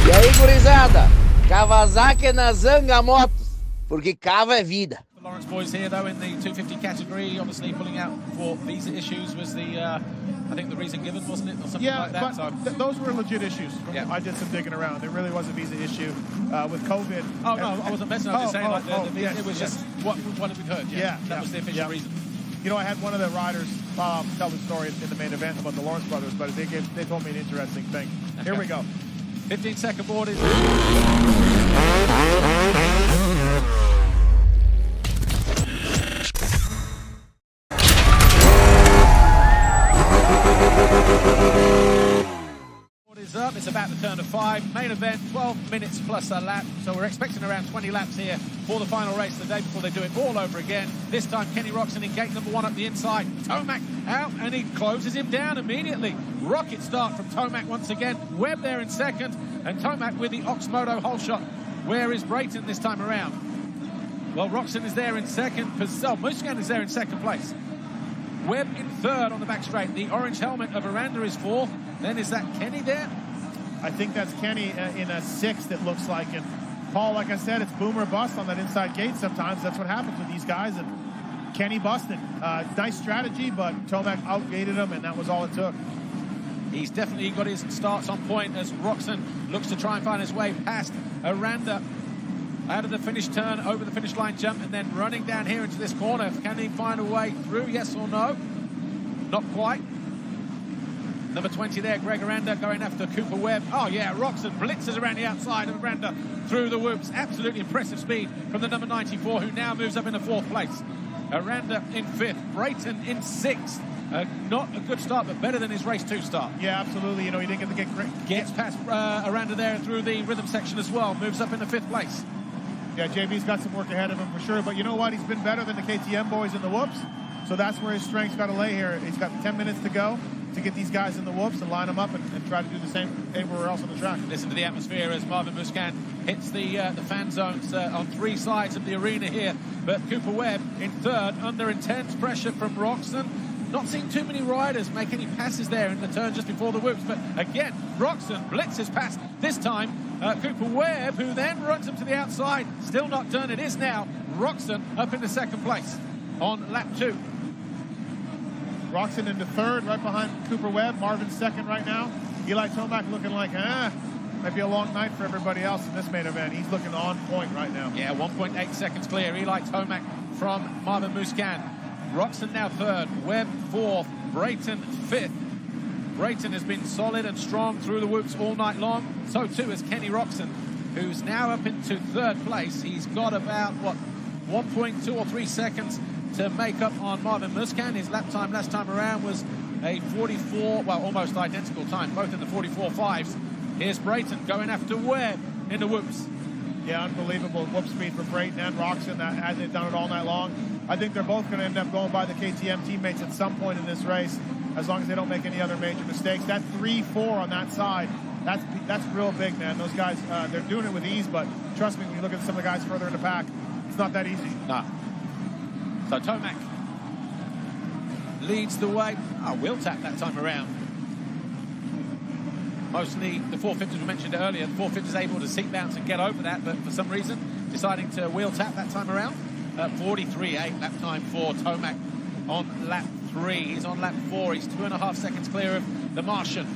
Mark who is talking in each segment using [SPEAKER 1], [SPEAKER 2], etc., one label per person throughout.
[SPEAKER 1] E aí, gurizada, Kawasaki na Zanga Motos, porque Kawa é vida.
[SPEAKER 2] The Lawrence boys here, though, in the 250 category, obviously pulling out for visa issues was the, I think the reason given, wasn't it, or something like that?
[SPEAKER 3] Yeah, but those were legit issues. I did some digging around. There really was a visa issue with COVID.
[SPEAKER 2] Oh, no, I wasn't messing. I was just saying, the visa,
[SPEAKER 3] yes,
[SPEAKER 2] it was just what we've heard. Yeah, that was the official reason.
[SPEAKER 3] You know, I had one of the riders tell the story in the main event about the Lawrence brothers, but they told me an interesting thing. Here we go.
[SPEAKER 2] 15-second board is... Up. It's about to turn to 5. Main event, 12 minutes plus a lap. So we're expecting around 20 laps here for the final race the day before they do it all over again. This time, Kenny Roczen in gate number 1 up the inside. Tomac out, and he closes him down immediately. Rocket start from Tomac once again. Webb there in second, and Tomac with the Oxmoto hole shot. Where is Brayton this time around? Well, Roczen is there in second. Muscan is there in second place. Webb in third on the back straight. The orange helmet of Aranda is fourth. Then is that Kenny there?
[SPEAKER 3] I think that's Kenny in a sixth, it looks like. And Paul, like I said, it's boom or bust on that inside gate sometimes. That's what happens with these guys. And Kenny busted. Nice strategy, but Tomac outgated him, and that was all it took.
[SPEAKER 2] He's definitely got his starts on point as Roczen looks to try and find his way past Aranda out of the finish turn, over the finish line jump, and then running down here into this corner. Can he find a way through, yes or no? Not quite. Number 20 there, Greg Aranda going after Cooper Webb. Oh yeah, Roczen blitzes around the outside of Aranda through the whoops. Absolutely impressive speed from the number 94, who now moves up into fourth place. Aranda in fifth, Brayton in sixth. Not a good start, but better than his race 2 start.
[SPEAKER 3] Yeah, absolutely. You know, he didn't get to get great.
[SPEAKER 2] Gets past Aranda there through the rhythm section as well. Moves up into fifth place.
[SPEAKER 3] Yeah, JB's got some work ahead of him for sure. But you know what? He's been better than the KTM boys in the whoops. So that's where his strength's got to lay here. He's got 10 minutes to go to get these guys in the whoops and line them up and try to do the same everywhere else on the track.
[SPEAKER 2] Listen to the atmosphere as Marvin Muscan hits the fan zones on 3 sides of the arena here. But Cooper Webb in third, under intense pressure from Roczen. Not seeing too many riders make any passes there in the turn just before the whoops. But again, Roczen blitzes past. This time, Cooper Webb, who then runs him to the outside. Still not done. It is now Roczen up into second place on lap 2.
[SPEAKER 3] Roczen into third, right behind Cooper Webb. Marvin's second right now. Eli Tomac looking like, might be a long night for everybody else in this main event. He's looking on point right now.
[SPEAKER 2] Yeah, 1.8 seconds clear. Eli Tomac from Marvin Muscan. Roczen now third, Webb fourth, Brayton fifth. Brayton has been solid and strong through the whoops all night long. So too is Kenny Roczen, who's now up into third place. He's got about, 1.2 or 3 seconds to make up on Marvin Muscan. His lap time last time around was a 44, well, almost identical time, both in the 44.5s. Here's Brayton going after Webb in the whoops.
[SPEAKER 3] Yeah, unbelievable whoop speed for Brayton and Roczen, as they've done it all night long. I think they're both going to end up going by the KTM teammates at some point in this race, as long as they don't make any other major mistakes. That 3-4 on that side, that's real big, man. Those guys, they're doing it with ease, but trust me, when you look at some of the guys further in the pack, it's not that easy.
[SPEAKER 2] No. So Tomac leads the way. Wheel tap that time around. Mostly the 450s we mentioned earlier. The 450s able to seat bounce and get over that, but for some reason deciding to wheel tap that time around. 43.8 lap time for Tomac on lap 3. He's on lap 4. He's 2.5 seconds clear of the Martian.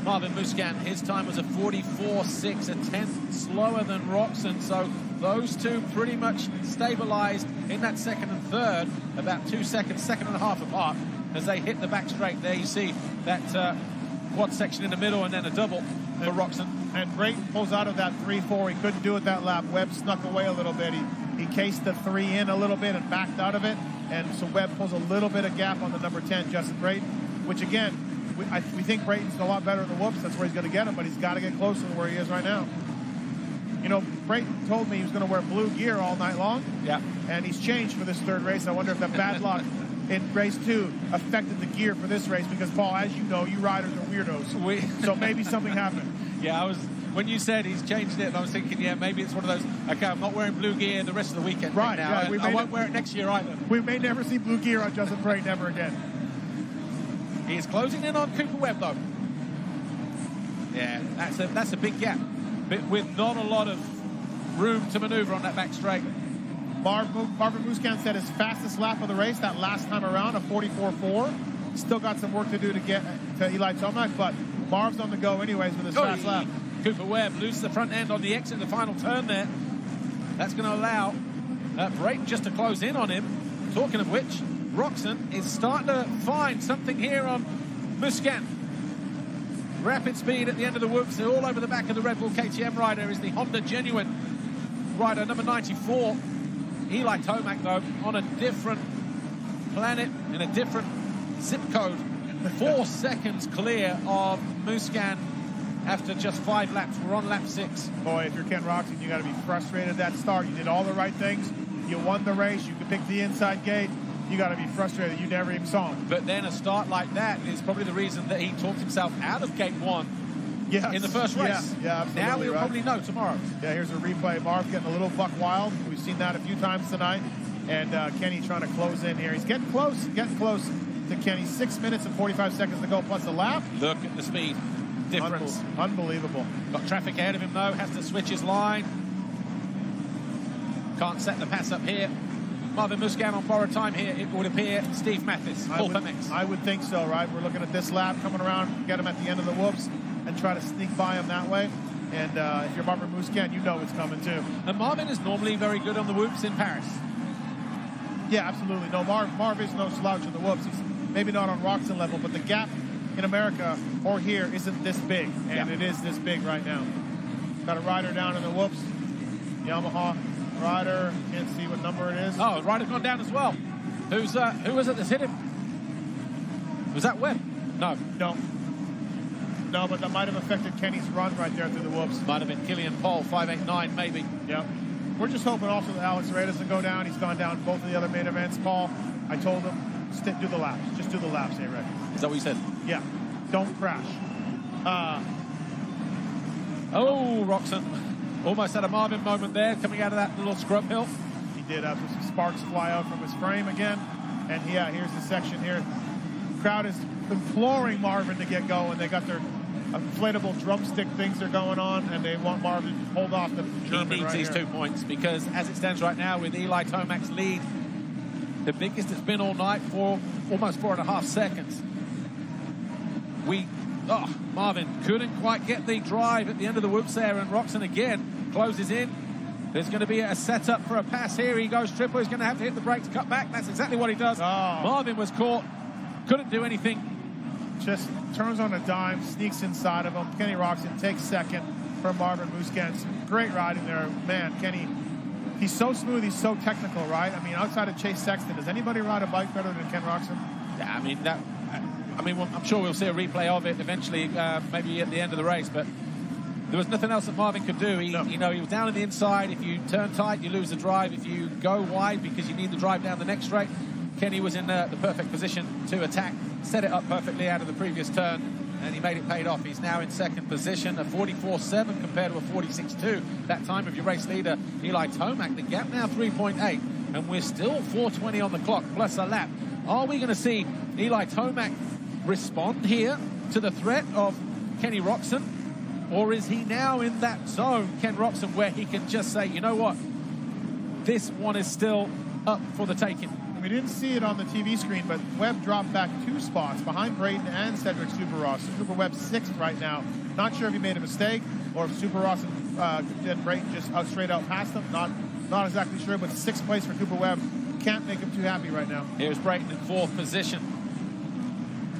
[SPEAKER 2] Marvin Muscan, his time was a 44.6, a tenth slower than Roczen. So those two pretty much stabilized in that second and third, about 2 seconds, second and a half apart as they hit the back straight. There you see that quad section in the middle and then a double for Roczen.
[SPEAKER 3] And Brayton pulls out of that 3-4. He couldn't do it that lap. Webb snuck away a little bit. He cased the 3 in a little bit and backed out of it. And so Webb pulls a little bit of gap on the number 10, Justin Brayton, which again, we think Brayton's a lot better in the whoops. That's where he's going to get him, but he's got to get closer to where he is right now. You know, Brayton told me he was going to wear blue gear all night long.
[SPEAKER 2] Yeah.
[SPEAKER 3] And he's changed for this third race. I wonder if that bad luck in race 2 affected the gear for this race, because, Paul, as you know, you riders are weirdos. So maybe something happened.
[SPEAKER 2] Yeah, when you said he's changed it, I was thinking, yeah, maybe it's one of those, okay, I'm not wearing blue gear the rest of the weekend right now. Yeah, I won't wear it next year either.
[SPEAKER 3] We may never see blue gear on Justin Brayton ever again.
[SPEAKER 2] He is closing in on Cooper Webb, though. Yeah, that's a big gap, but with not a lot of room to maneuver on that back straight.
[SPEAKER 3] Marvin Musquin said his fastest lap of the race that last time around, a 44.4. Still got some work to do to get to Eli Tomac, but Marv's on the go anyways with his fast lap.
[SPEAKER 2] Cooper Webb loses the front end on the exit, the final turn there. That's going to allow Brayton just to close in on him. Talking of which, Roxon is starting to find something here on Musquin. Rapid speed at the end of the whoops. They're all over the back of the Red Bull KTM rider is the Honda Genuine rider, number 94. Eli Tomac, though, on a different planet, in a different zip code. 4 seconds clear of Musquin after just 5 laps. We're on lap 6.
[SPEAKER 3] Boy, if you're Ken Roxon, you got to be frustrated at that start. You did all the right things. You won the race. You could pick the inside gate. You got to be frustrated. You never even saw him.
[SPEAKER 2] But then a start like that is probably the reason that he talked himself out of gate 1 in the first race.
[SPEAKER 3] Yeah, absolutely.
[SPEAKER 2] Now we'll probably know tomorrow.
[SPEAKER 3] Yeah, here's a replay. Marv getting a little buck wild. We've seen that a few times tonight. And Kenny trying to close in here. He's getting close to Kenny. 6 minutes and 45 seconds to go plus a lap.
[SPEAKER 2] Look at the speed difference.
[SPEAKER 3] Unbelievable.
[SPEAKER 2] Got traffic ahead of him, though. Has to switch his line. Can't set the pass up here. Marvin Musquin on borrowed time here, it would appear. Steve Mathis,
[SPEAKER 3] I would think so, right? We're looking at this lap, coming around, get him at the end of the whoops, and try to sneak by him that way. And if you're Marvin Musquin, you know it's coming too.
[SPEAKER 2] And Marvin is normally very good on the whoops in Paris.
[SPEAKER 3] Yeah, absolutely. No, Marv is no slouch on the whoops. He's maybe not on Roxon level, but the gap in America or here isn't this big, and it is this big right now. Got a rider down in the whoops. Yamaha rider, can't see what number it is.
[SPEAKER 2] Oh, rider gone down as well. Who was it that's hit him? Was that Webb? No, but that might have affected Kenny's run right there through the whoops. Might have been Killian Paul, 589 maybe.
[SPEAKER 3] Yep. We're just hoping also that Alex Ray doesn't go down. He's gone down both of the other main events. Paul, I told him, do the laps. Just do the laps, hey, Ray.
[SPEAKER 2] Is that what you said?
[SPEAKER 3] Yeah. Don't crash.
[SPEAKER 2] Roxon almost had a Marvin moment there, coming out of that little scrub hill.
[SPEAKER 3] He did have some sparks fly out from his frame again. And yeah, here's the section here. The crowd is imploring Marvin to get going. They got their inflatable drumstick things are going on, and they want Marvin to hold off the German.
[SPEAKER 2] He needs these 2 points, because as it stands right now with Eli Tomac's lead, the biggest it's been all night, for almost 4.5 seconds. Marvin couldn't quite get the drive at the end of the whoops there, and Roxon again closes in. There's going to be a setup for a pass here. He goes triple. He's going to have to hit the brakes, cut back. That's exactly what he does. Marvin was caught, couldn't do anything.
[SPEAKER 3] Just turns on a dime, sneaks inside of him. Kenny Roxon takes second from Marvin Musquin. Great riding there. Man, Kenny, he's so smooth, he's so technical, right? I mean, outside of Chase Sexton, does anybody ride a bike better than Ken Roxon?
[SPEAKER 2] Yeah, I'm sure we'll see a replay of it eventually, maybe at the end of the race, but there was nothing else that Marvin could do. He was down on the inside. If you turn tight, you lose the drive. If you go wide because you need the drive down the next straight, Kenny was in the perfect position to attack, set it up perfectly out of the previous turn, and he made it paid off. He's now in second position, a 44.7 compared to a 46.2 that time of your race leader, Eli Tomac. The gap now 3.8, and we're still 4:20 on the clock, plus a lap. Are we going to see Eli Tomac respond here to the threat of Kenny Roxon, or is he now in that zone, Ken Roxon, where he can just say, you know what, this one is still up for the taking?
[SPEAKER 3] We didn't see it on the TV screen, but Webb dropped back 2 spots behind Brayton and Cedric Supercross. Super Webb's 6th right now. Not sure if he made a mistake or if Supercross and Brayton just straight out passed him. Not exactly sure, but 6th place for Cooper Webb. Can't make him too happy right now.
[SPEAKER 2] Here's Brayton in 4th position.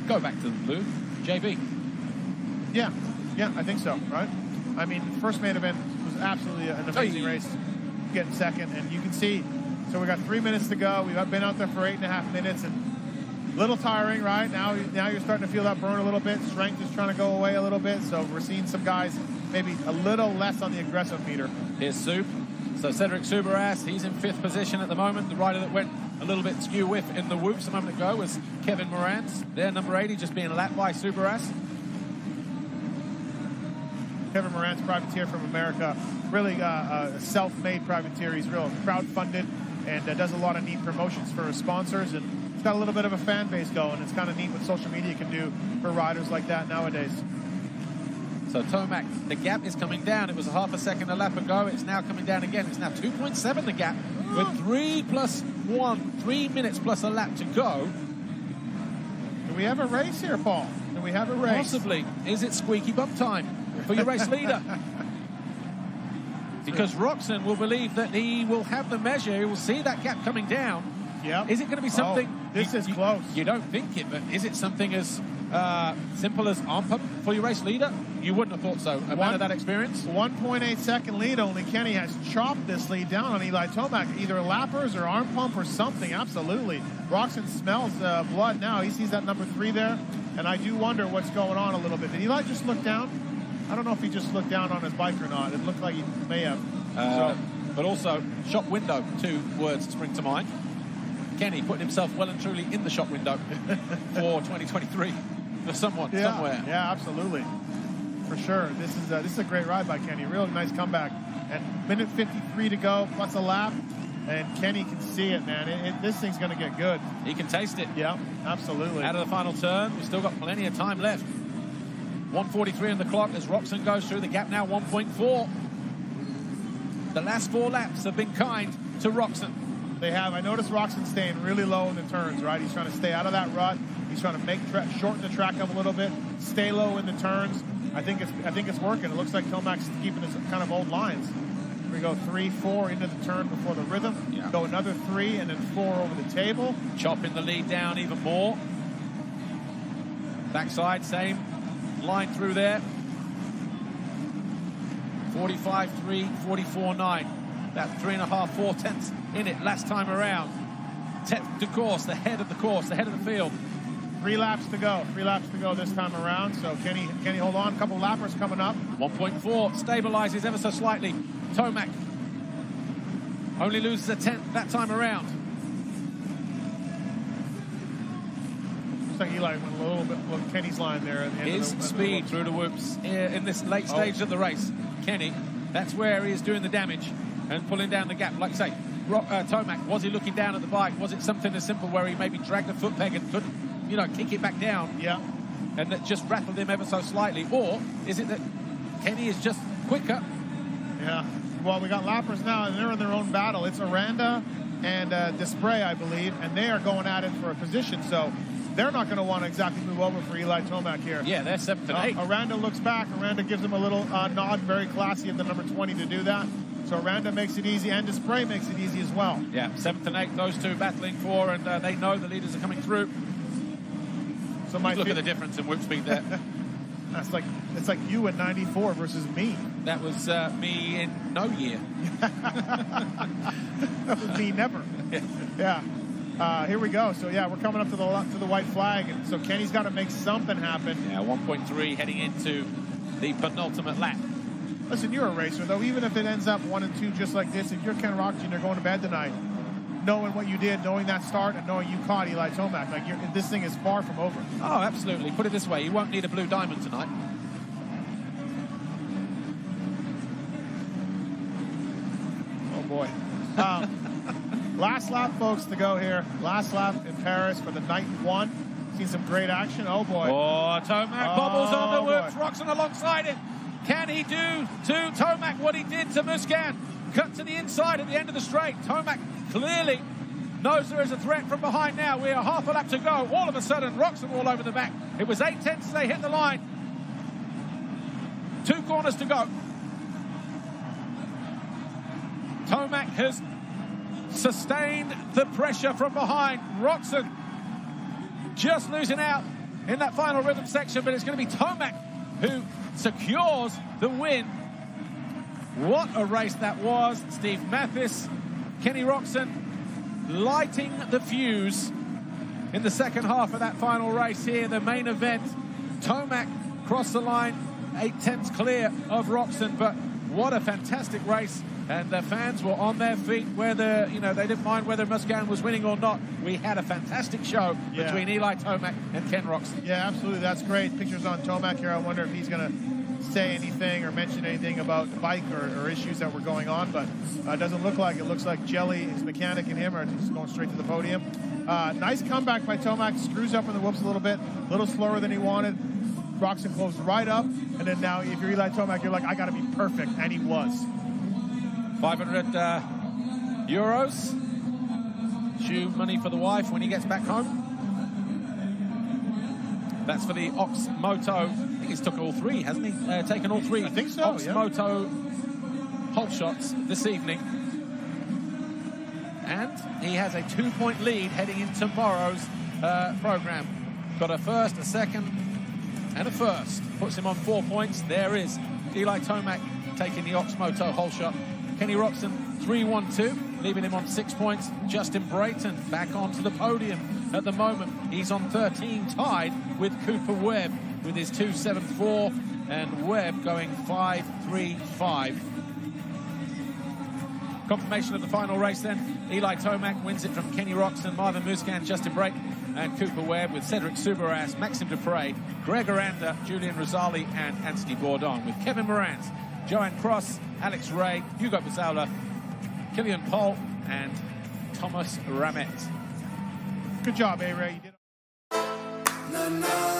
[SPEAKER 2] Go back to the blue. JB.
[SPEAKER 3] Yeah, I think so, right? I mean, the first main event was absolutely an amazing race. Getting second, and you can see, so we got 3 minutes to go. We've been out there for 8.5 minutes, and a little tiring, right? Now you're starting to feel that burn a little bit. Strength is trying to go away a little bit, so we're seeing some guys maybe a little less on the aggressive meter.
[SPEAKER 2] Here's Soup. So Cedric Supercross, he's in 5th position at the moment. The rider that went a little bit skew whiff in the whoops a moment ago was Kevin Morantz. There, number 80, just being lapped by Supercross.
[SPEAKER 3] Kevin Morantz, privateer from America, really a self-made privateer. He's real crowd-funded and does a lot of neat promotions for his sponsors, and he's got a little bit of a fan base going. It's kind of neat what social media can do for riders like that nowadays.
[SPEAKER 2] So Tomac, the gap is coming down. It was a half a second a lap ago. It's now coming down again. It's now 2.7 the gap with 3 minutes plus a lap to go.
[SPEAKER 3] Do we have a race here, Paul? Do we have a race?
[SPEAKER 2] Possibly. Is it squeaky bump time for your race leader? Because Roxon will believe that he will have the measure. He will see that gap coming down.
[SPEAKER 3] Yep.
[SPEAKER 2] Is it going to be something?
[SPEAKER 3] This is close.
[SPEAKER 2] You don't think it, but is it something as simple as arm pump for your race leader? You wouldn't have thought so. A man of that experience.
[SPEAKER 3] 1.8 second lead only. Kenny has chopped this lead down on Eli Tomac. Either lappers or arm pump or something. Absolutely. Roxon smells blood now. He sees that number 3 there. And I do wonder what's going on a little bit. Did Eli just look down? I don't know if he just looked down on his bike or not. It looked like he may have.
[SPEAKER 2] But also, shop window, 2 words spring to mind. Kenny putting himself well and truly in the shop window for 2023 for someone, somewhere.
[SPEAKER 3] Yeah, absolutely. For sure. This is a great ride by Kenny. Real nice comeback. And minute 53 to go, plus a lap. And Kenny can see it, man. This thing's going to get good.
[SPEAKER 2] He can taste it.
[SPEAKER 3] Yeah, absolutely.
[SPEAKER 2] Out of the final turn, we've still got plenty of time left. 1:43 on the clock as Roxon goes through the gap now, 1.4. The last 4 laps have been kind to Roxon.
[SPEAKER 3] They have. I noticed Roxon staying really low in the turns, right? He's trying to stay out of that rut. He's trying to shorten the track up a little bit, stay low in the turns. I think it's working. It looks like Tomac's keeping his kind of old lines. We go 3, 4 into the turn before the rhythm. Yeah. Go another 3 and then 4 over the table.
[SPEAKER 2] Chopping the lead down even more. Backside, same line through there. 45.3, 44.9. That 3.5, 4 tenths in it last time around. 10th to course, the head of the course, the head of the field.
[SPEAKER 3] 3 laps to go. 3 laps to go this time around. So Kenny hold on. A couple lappers coming up.
[SPEAKER 2] 1.4 stabilizes ever so slightly. Tomac only loses a tenth that time around.
[SPEAKER 3] Looks like Eli went a little bit with Kenny's line there. At the
[SPEAKER 2] His speed through the whoops in this late stage of the race. Kenny, that's where he is doing the damage and pulling down the gap. Like I say, Tomac, was he looking down at the bike? Was it something as simple where he maybe dragged the foot peg and couldn't, kick it back down?
[SPEAKER 3] Yeah.
[SPEAKER 2] And that just rattled him ever so slightly? Or is it that Kenny is just quicker?
[SPEAKER 3] Yeah. Well, we got lappers now, and they're in their own battle. It's Aranda and Desprez, I believe, and they are going at it for a position. So they're not going to want to exactly move over for Eli Tomac here.
[SPEAKER 2] Yeah, they're 7th and 8th.
[SPEAKER 3] Aranda looks back. Aranda gives him a little nod, very classy of the number 20 to do that. So Aranda makes it easy, and Desprez makes it easy as well.
[SPEAKER 2] Yeah, 7th and 8th, those 2 battling for, and they know the leaders are coming through. So look at the difference in whip speed there.
[SPEAKER 3] It's like you in 94 versus me.
[SPEAKER 2] That was me in no year.
[SPEAKER 3] That was me never. Yeah. Here we go. So yeah, we're coming up to the white flag, and so Kenny's got to make something happen.
[SPEAKER 2] Yeah, 1.3 heading into the penultimate lap.
[SPEAKER 3] Listen, you're a racer though. Even if it ends up 1 and 2 just like this, if you're Ken Roxon, you're going to bed tonight, knowing what you did, knowing that start, and knowing you caught Eli Tomac. Like this thing is far from over.
[SPEAKER 2] Oh, absolutely. Put it this way, you won't need a blue diamond tonight.
[SPEAKER 3] Oh boy. Last lap, folks, to go here. Last lap in Paris for the night 1. Seen some great action. Oh boy.
[SPEAKER 2] Oh, Tomac bobbles on the whoops. Roxon alongside him. Can he do to Tomac what he did to Musquin? Cut to the inside at the end of the straight. Tomac clearly knows there is a threat from behind now. We are half a lap to go. All of a sudden, Roxon all over the back. It was 8 tenths as they hit the line. 2 corners to go. Tomac has sustained the pressure from behind. Roxon just losing out in that final rhythm section, but it's going to be Tomac who secures the win. What a race that was. Steve Mathis, Kenny Roxon lighting the fuse in the second half of that final race here, the main event. Tomac crossed the line, 8 tenths clear of Roxon, but what a fantastic race. And the fans were on their feet, whether, they didn't mind whether Musquin was winning or not. We had a fantastic show between Eli Tomac and Ken Roxon.
[SPEAKER 3] Yeah, absolutely. That's great. Pictures on Tomac here. I wonder if he's going to say anything or mention anything about the bike or issues that were going on, but it doesn't look like it. Looks like Jelly, his mechanic, and him are just going straight to the podium. Nice comeback by Tomac. Screws up in the whoops a little bit, a little slower than he wanted. Roczen closed right up, and then now if you're Eli Tomac, you're like, I got to be perfect, and he was.
[SPEAKER 2] 500 euros. Shoe money for the wife when he gets back home. That's for the Ox Moto. I think he's took all three, hasn't he? Taken all three.
[SPEAKER 3] I think so,
[SPEAKER 2] Ox Moto hole shots this evening. And he has a 2-point lead heading in tomorrow's program. Got a first, a second, and a first. Puts him on 4 points. There is Eli Tomac taking the Ox Moto hole shot. Kenny Roczen 3-1-2, leaving him on 6 points. Justin Brayton back onto the podium at the moment. He's on 13, tied with Cooper Webb with his 2.74, and Webb going 5.35. Confirmation of the final race then. Eli Tomac wins it from Kenny Roczen, Marvin Muscan, Justin Brayton, and Cooper Webb, with Cedric Subaras, Maxime Dupre, Greg Aranda, Julian Rosali, and Anthony Bourdon, with Kevin Morant, Joanne Cross, Alex Ray, Hugo Bazzola, Killian Pohl, and Thomas Ramette.
[SPEAKER 3] Good job, A-Ray. You did